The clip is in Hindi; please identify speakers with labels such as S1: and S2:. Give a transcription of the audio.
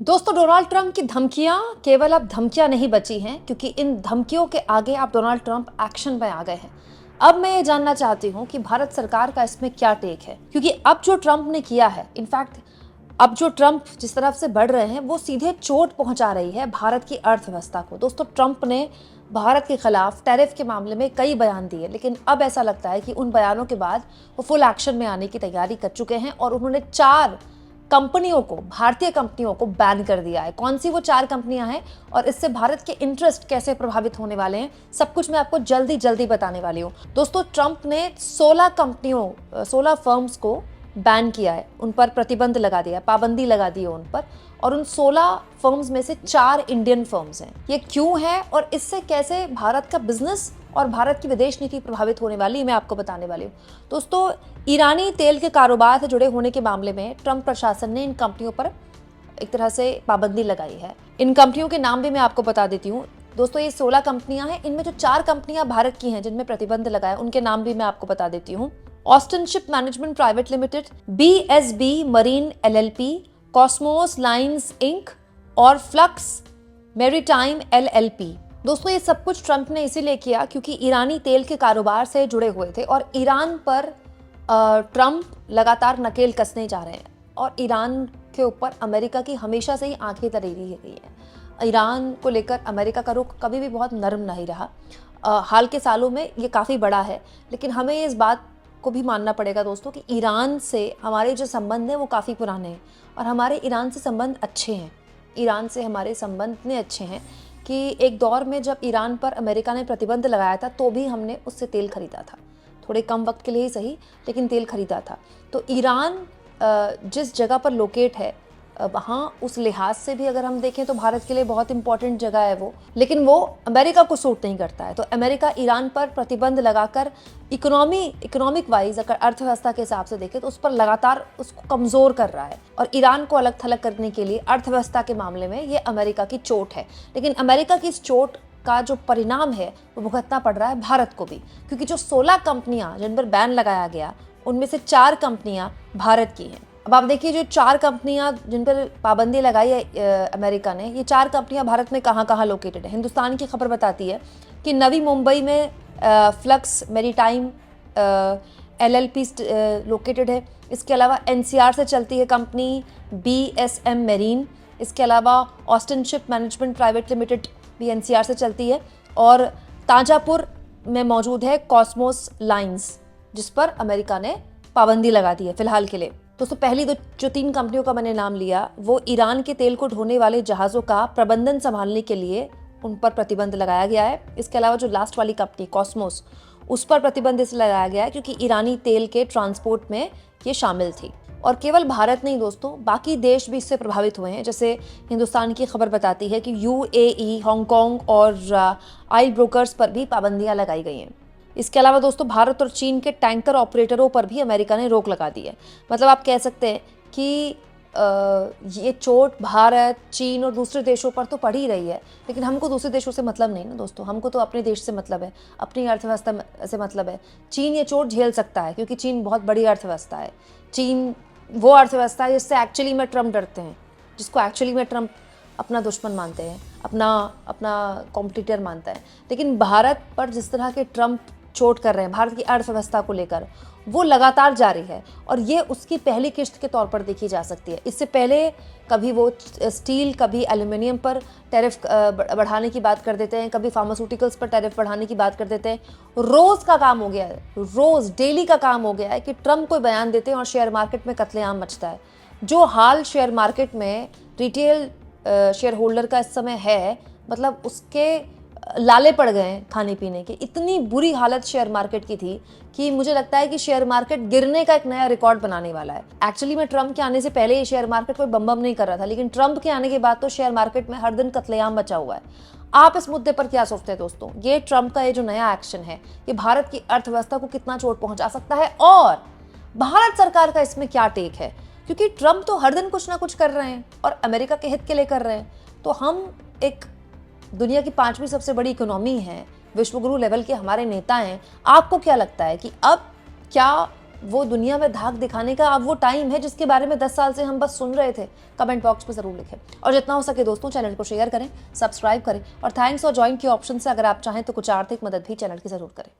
S1: दोस्तों, डोनाल्ड ट्रंप की धमकियां केवल अब धमकियां नहीं बची हैं, क्योंकि इन धमकियों के आगे अब डोनाल्ड ट्रंप एक्शन में आ गए हैं। अब मैं ये जानना चाहती हूं कि भारत सरकार का इसमें क्या टेक है, क्योंकि अब जो ट्रंप ने किया है, इनफैक्ट अब जो ट्रंप जिस तरफ से बढ़ रहे हैं वो सीधे चोट पहुंचा रही है भारत की अर्थव्यवस्था को। दोस्तों, ट्रंप ने भारत के खिलाफ टैरिफ के मामले में कई बयान दिए, लेकिन अब ऐसा लगता है कि उन बयानों के बाद वो फुल एक्शन में आने की तैयारी कर चुके हैं और उन्होंने 4 कंपनियों को, भारतीय कंपनियों को बैन कर दिया है। कौन सी वो 4 कंपनियां हैं और इससे भारत के इंटरेस्ट कैसे प्रभावित होने वाले हैं, सब कुछ मैं आपको जल्दी जल्दी बताने वाली हूँ। दोस्तों, ट्रंप ने 16 फर्म्स को बैन किया है, उन पर प्रतिबंध लगा दिया, पाबंदी लगा दी है उन पर, और उन 16 फर्म्स में से 4 इंडियन फर्म्स हैं। ये क्यों है और इससे कैसे भारत का बिजनेस और भारत की विदेश नीति प्रभावित होने वाली, मैं आपको बताने वाली हूँ। दोस्तों, ईरानी तेल के कारोबार से जुड़े होने के मामले में ट्रंप प्रशासन ने इन कंपनियों पर एक तरह से पाबंदी लगाई है। इन कंपनियों के नाम भी मैं आपको बता देती हूँ। दोस्तों, ये 16 कंपनियां हैं, इनमें जो 4 कंपनियां भारत की हैं जिनमें प्रतिबंध लगा है, उनके नाम भी मैं आपको बता देती हूँ। Austin Ship Management Private Limited, BSB Marine LLP, Cosmos Lines Inc और फ्लक्स मैरीटाइम LLP। दोस्तों, ये सब कुछ ट्रंप ने इसीलिए किया क्योंकि ईरानी तेल के कारोबार से जुड़े हुए थे और ईरान पर ट्रंप लगातार नकेल कसने जा रहे हैं और ईरान के ऊपर अमेरिका की हमेशा से ही आंखें तरी रही है। ईरान को लेकर अमेरिका का रुख कभी भी बहुत नरम नहीं रहा। हाल के सालों में ये काफ़ी बड़ा है, लेकिन हमें इस बात को भी मानना पड़ेगा दोस्तों कि ईरान से हमारे जो संबंध हैं वो काफ़ी पुराने हैं और हमारे ईरान से संबंध अच्छे हैं। ईरान से हमारे संबंध इतने अच्छे हैं कि एक दौर में जब ईरान पर अमेरिका ने प्रतिबंध लगाया था तो भी हमने उससे तेल खरीदा था, थोड़े कम वक्त के लिए ही सही, लेकिन तेल खरीदा था। तो ईरान जिस जगह पर लोकेट है, वहाँ उस लिहाज से भी अगर हम देखें तो भारत के लिए बहुत इंपॉर्टेंट जगह है वो, लेकिन वो अमेरिका को सूट नहीं करता है। तो अमेरिका ईरान पर प्रतिबंध लगाकर इकोनॉमिक वाइज अगर अर्थव्यवस्था के हिसाब से देखें तो उस पर लगातार उसको कमज़ोर कर रहा है और ईरान को अलग थलग करने के लिए अर्थव्यवस्था के मामले में ये अमेरिका की चोट है। लेकिन अमेरिका की इस चोट का जो परिणाम है वो भुगतना पड़ रहा है भारत को भी, क्योंकि जो 16 कंपनियां जिन पर बैन लगाया गया उनमें से 4 कंपनियां भारत की हैं। अब आप देखिए, जो 4 कंपनियां जिन पर पाबंदी लगाई है अमेरिका ने, ये 4 कंपनियां भारत में कहाँ कहाँ लोकेटेड है। हिंदुस्तान की खबर बताती है कि नवी मुंबई में फ्लक्स मैरीटाइम LLP लोकेटेड है। इसके अलावा NCR से चलती है कंपनी BSM मेरीन। इसके अलावा Austin Ship Management Private limited भी NCR से चलती है और ताजापुर में मौजूद है कॉस्मोस लाइन्स, जिस पर अमेरिका ने पाबंदी लगा दी है फिलहाल के लिए। दोस्तों, पहली जो 3 कंपनियों का मैंने नाम लिया वो ईरान के तेल को ढोने वाले जहाज़ों का प्रबंधन संभालने के लिए उन पर प्रतिबंध लगाया गया है। इसके अलावा जो लास्ट वाली कंपनी कॉस्मोस, उस पर प्रतिबंध इसलिए लगाया गया है क्योंकि ईरानी तेल के ट्रांसपोर्ट में ये शामिल थी। और केवल भारत नहीं दोस्तों, बाकी देश भी इससे प्रभावित हुए हैं। जैसे हिंदुस्तान की खबर बताती है कि UAE, हांगकांग और ऑयल ब्रोकर्स पर भी पाबंदियां लगाई गई हैं। इसके अलावा दोस्तों, भारत और चीन के टैंकर ऑपरेटरों पर भी अमेरिका ने रोक लगा दी है। मतलब आप कह सकते हैं कि ये चोट भारत, चीन और दूसरे देशों पर तो पड़ ही रही है, लेकिन हमको दूसरे देशों से मतलब नहीं ना दोस्तों, हमको तो अपने देश से मतलब है, अपनी अर्थव्यवस्था से मतलब है। चीन ये चोट झेल सकता है क्योंकि चीन बहुत बड़ी अर्थव्यवस्था है। चीन वो अर्थव्यवस्था है जिससे एक्चुअली में ट्रंप डरते हैं, जिसको एक्चुअली में ट्रंप अपना दुश्मन मानते हैं, अपना कॉम्पिटिटर मानता है। लेकिन भारत पर जिस तरह के ट्रंप चोट कर रहे हैं भारत की अर्थव्यवस्था को लेकर, वो लगातार जारी है और ये उसकी पहली किश्त के तौर पर देखी जा सकती है। इससे पहले कभी वो स्टील, कभी एल्युमिनियम पर टैरिफ बढ़ाने की बात कर देते हैं, कभी फार्मास्यूटिकल्स पर टैरिफ बढ़ाने की बात कर देते हैं। रोज़ का काम हो गया है, रोज़ डेली का काम हो गया है कि ट्रंप कोई बयान देते हैं और शेयर मार्केट में कत्लेआम मचता है। जो हाल शेयर मार्केट में रिटेल शेयर होल्डर का इस समय है, मतलब उसके लाले पड़ गए हैं खाने पीने के। इतनी बुरी हालत शेयर मार्केट की थी कि मुझे लगता है कि शेयर मार्केट गिरने का एक नया रिकॉर्ड बनाने वाला है। एक्चुअली में ट्रंप के आने से पहले ये शेयर मार्केट कोई बम नहीं कर रहा था, लेकिन ट्रंप के आने के बाद तो शेयर मार्केट में हर दिन कत्लेआम मचा हुआ है। आप इस मुद्दे पर क्या सोचते हैं दोस्तों? ये ट्रंप का ये जो नया एक्शन है, ये भारत की अर्थव्यवस्था को कितना चोट पहुंचा सकता है और भारत सरकार का इसमें क्या टेक है? क्योंकि ट्रंप तो हर दिन कुछ ना कुछ कर रहे हैं और अमेरिका के हित के लिए कर रहे हैं। तो हम एक दुनिया की 5वीं सबसे बड़ी इकोनॉमी है, विश्वगुरु लेवल के हमारे नेता हैं। आपको क्या लगता है कि अब क्या वो दुनिया में धाक दिखाने का अब वो टाइम है जिसके बारे में 10 साल से हम बस सुन रहे थे? कमेंट बॉक्स में जरूर लिखें और जितना हो सके दोस्तों चैनल को शेयर करें, सब्सक्राइब करें और थैंक्स और ज्वाइन के ऑप्शन से अगर आप चाहें तो कुछ आर्थिक मदद भी चैनल की जरूर करें।